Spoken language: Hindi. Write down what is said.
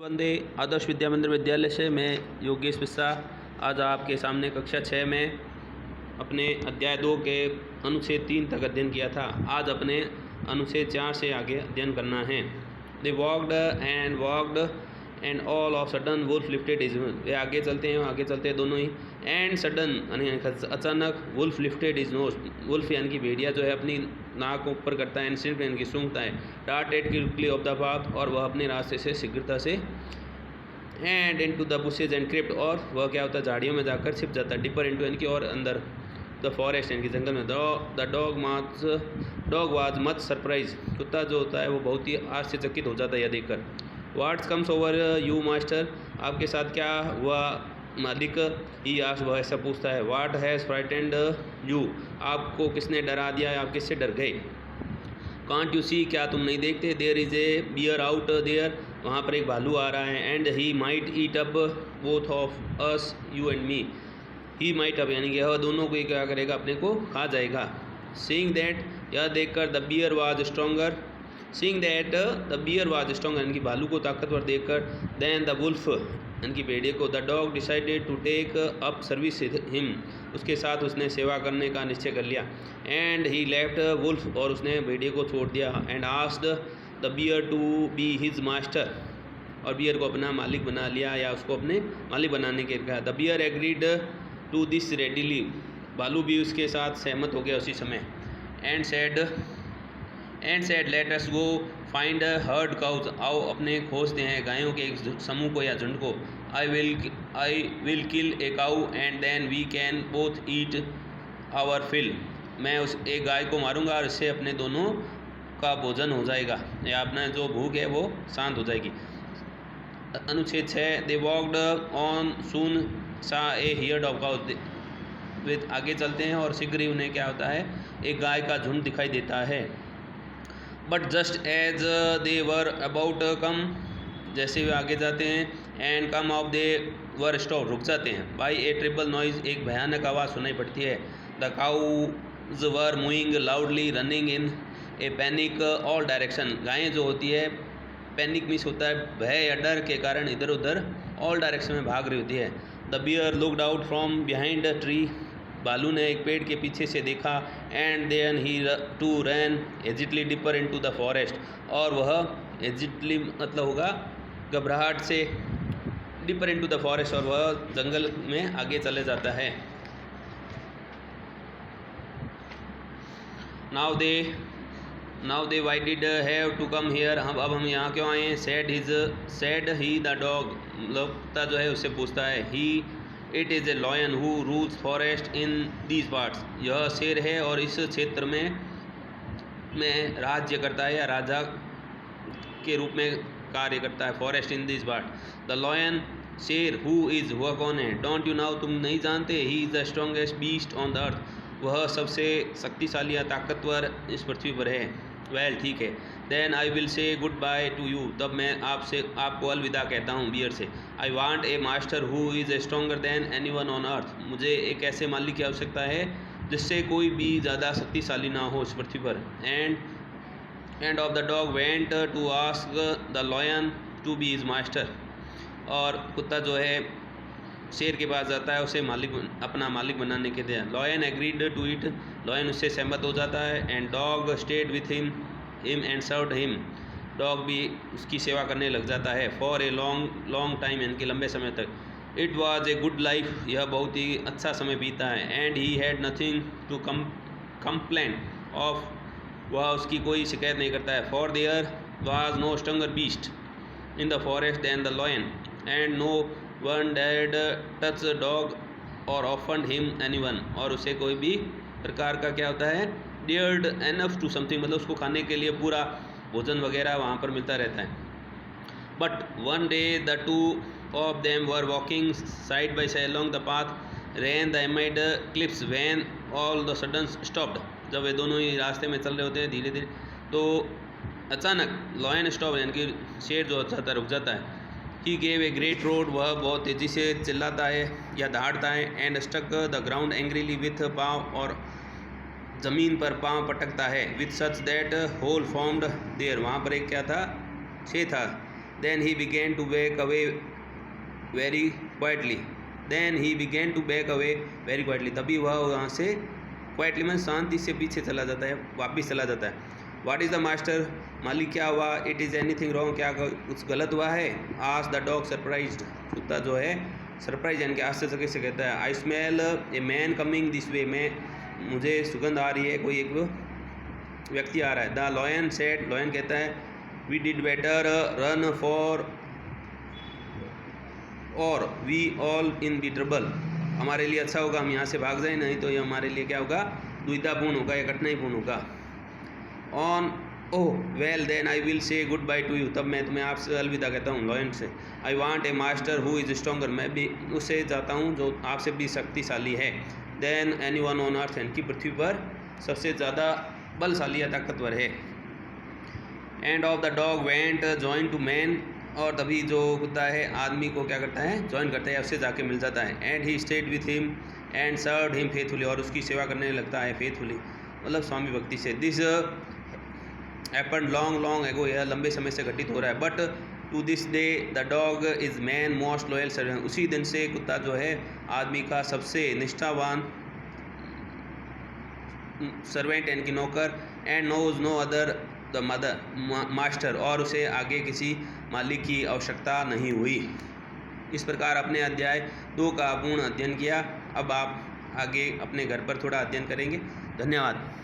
वंदे आदर्श विद्या मंदिर विद्यालय से मैं योगेश मिश्रा आज आपके सामने कक्षा 6 में अपने अध्याय 2 के अनुच्छेद 3 तक अध्ययन किया था। आज अपने अनुच्छेद 4 से आगे अध्ययन करना है। They walked and all of sudden wolf lifted his, वे आगे चलते हैं दोनों ही। एंड सडन यानी अचानक, wolf lifted his nose, wolf यानी कि भेड़िया जो है अपनी नाक को ऊपर करता है, एंड सिर्फ यानी कि सूंघता है। Darted quickly of the path, और वह अपने रास्ते से शीघ्रता से। And into the bushes and crypt, और वह क्या होता है जाड़ियों में जाकर छिप जाता है। डिपर इनटू यानी कि और अंदर। द फॉरेस्ट यानी कि जंगल में। The dog was much surprise, कुत्ता जो होता है वो बहुत ही आश्चर्यचकित हो जाता है यह देखकर। What's comes over you master, आपके साथ क्या हुआ मालिक। ही आस्क्ड, वह ऐसा पूछता है। व्हाट हैज़ फ्राइटेंड यू, आपको किसने डरा दिया है, आप किससे डर गए। कांट यू सी, क्या तुम नहीं देखते। There is a bear out there, वहाँ पर एक भालू आ रहा है। And he might eat up both of us, you and me. He might up यानी कि वह दोनों को क्या करेगा, अपने को खा जाएगा। सीइंग दैट, यह देखकर, the bear was stronger, seeing that the bear was stronger यानी कि भालू को ताकतवर देखकर, देन द वुल्फ यानी कि भेड़िए को, the dog decided to take up service him, उसके साथ उसने सेवा करने का निश्चय कर लिया। एंड ही लेफ्ट वुल्फ, और उसने भेड़िए को छोड़ दिया। And asked the bear to be his master, और बियर को अपना मालिक बना लिया, या उसको अपने मालिक बनाने के कहा। The bear agreed to this readily, भालू भी उसके साथ सहमत हो गया उसी समय। And said let us go find herd cows, आओ अपने खोजते हैं गायों के एक समूह को या झुंड को। I will kill a cow and then we can both eat our fill, मैं उस एक गाय को मारूंगा और इससे अपने दोनों का भोजन हो जाएगा, या अपना जो भूख है वो शांत हो जाएगी। अनुच्छेद 6, दे वॉकड ऑन सून सा ए हियर्ड ऑफ काउज, वे आगे चलते हैं और शीघ्र ही उन्हें क्या होता है, एक गाय का झुंड दिखाई देता है। But just as they were about come, जैसे वे आगे जाते हैं, and come of they were stop, रुक जाते हैं। बाई ए ट्रिपल नॉइज, एक भयानक आवाज़ सुनाई पड़ती है। The cows were moving loudly running in a panic all direction, गायें जो होती है पैनिक मिस होता है भय या डर के कारण इधर उधर ऑल डायरेक्शन में भाग रही होती है। The bear looked out from behind a tree, भालू ने एक पेड़ के पीछे से देखा। And then he too ran hastily deeper into the forest, और वह हेजिटली मतलब होगा घबराहट से, डिपर इनटू द फॉरेस्ट, और वह जंगल में आगे चले जाता है। Now they why did have to come here, अब हम यहाँ क्यों आए हैं। सेड ही द डॉग, कुत्ता जो है उससे पूछता है। He it is a lion who rules forest in these parts, यह शेर है और इस क्षेत्र में राज्य करता है, या राजा के रूप में कार्य करता है। Forest in these part. The lion, शेर, हु इज़, वह कौन है। डोंट यू नाउ, तुम नहीं जानते। He is the strongest beast on the earth, वह सबसे शक्तिशाली या ताकतवर इस पृथ्वी पर है। वेल, ठीक है। Then I will say goodbye to you, तब मैं आपको अलविदा कहता हूँ बियर से। I want a master who is stronger than anyone on earth, मुझे एक ऐसे मालिक की आवश्यकता है जिससे कोई भी ज़्यादा शक्तिशाली ना हो इस पृथ्वी पर। And off the dog went to ask the lion to be his master, और कुत्ता जो है शेर के पास जाता है उसे अपना मालिक बनाने के लिए। Lion agreed to it, lion उससे सहमत हो जाता है। And dog stayed with him and served him, dog भी उसकी सेवा करने लग जाता है। फॉर ए लॉन्ग टाइम यानी कि लंबे समय तक। It was a good life, यह बहुत ही अच्छा समय बीता है। And he had nothing to complain of, वह उसकी कोई शिकायत नहीं करता है। For there was no stronger beast in the forest than the lion, and no one डेड touch dog or offered him anyone, और उसे कोई भी प्रकार का क्या होता है, डेयर्ड एनफ टू समथिंग, मतलब उसको खाने के लिए पूरा भोजन वगैरह वहाँ पर मिलता रहता है। But one day the two of them were walking side by side along the path rain the amide clips when all the sudden stopped, जब वे दोनों ही रास्ते में चल रहे होते हैं धीरे धीरे, तो अचानक लॉयन स्टॉप यानी कि शेर जो अच्छा था रुक जाता है। He gave a great roar, वह बहुत तेज़ी से चिल्लाता है या दहाड़ता है। And struck the ground angrily with पाँव, और ज़मीन पर पाँव पटकता है। With such that hole formed there, वहाँ पर एक क्या था, छः था। Then he began to back away very quietly. Then he began to back away very quietly, तभी वह वहाँ से क्वाइटली में शांति से पीछे चला जाता है, वापिस चला जाता है। व्हाट इज़ द मास्टर, मालिक क्या हुआ? इट इज़ एनीथिंग रॉन्ग, क्या कुछ गलत हुआ है? आस्क द डॉग सरप्राइज्ड, कुत्ता जो है सरप्राइज यानी कि आश्चर्य से कहता है। I smell a man coming this way, मुझे सुगंध आ रही है, कोई एक व्यक्ति आ रहा है। द लॉयन सेड, लॉयन कहता है we did better run for और we all in the trouble, हमारे लिए अच्छा होगा हम यहाँ से भाग जाएं, नहीं तो ये हमारे लिए क्या होगा? दुविधापूर्ण होगा या कठिनाईपूर्ण होगा। On oh well then I will say goodbye to you, तब मैं तुम्हें आपसे अलविदा कहता हूँ लॉयन से। I want a master who is stronger, मैं भी उसे चाहता हूँ जो आपसे भी शक्तिशाली है। Than anyone on earth, यानी कि पृथ्वी पर सबसे ज़्यादा बलशाली या ताकतवर है। And off the dog went join to man, और तभी जो कुत्ता है आदमी को क्या करता है? ज्वाइन करता है, उससे जाके मिल जाता है। And he stayed with him and served him faithfully, और उसकी सेवा करने लगता है फेथफुली, मतलब स्वामी भक्ति से। दिस हैपेंड लॉन्ग एगो, यह लंबे समय से घटित हो रहा है। But to this day the dog is man most loyal servant, उसी दिन से कुत्ता जो है आदमी का सबसे निष्ठावान सर्वेंट यानी कि नौकर। And knows no other the mother master, और उसे आगे किसी मालिक की आवश्यकता नहीं हुई। इस प्रकार अपने अध्याय 2 का पूर्ण अध्ययन किया। अब आप आगे अपने घर पर थोड़ा अध्ययन करेंगे। धन्यवाद।